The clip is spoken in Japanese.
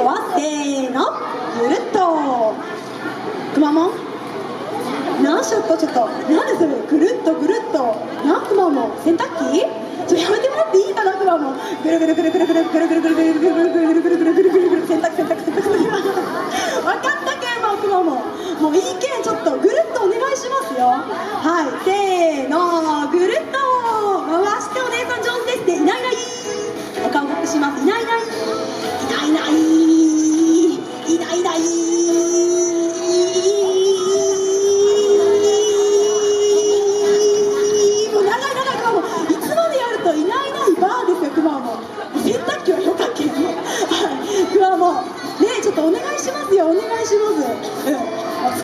度はせーの、ぐるっと。くまモン何ショット、ちょっと何それ、ぐるっとぐるっと。くまモン洗濯機、やめてもらっていいかな、くまモン。ぐるぐるぐるぐるぐるぐるぐるぐるぐるぐるぐるぐるぐるぐるぐるぐるぐる、洗濯洗濯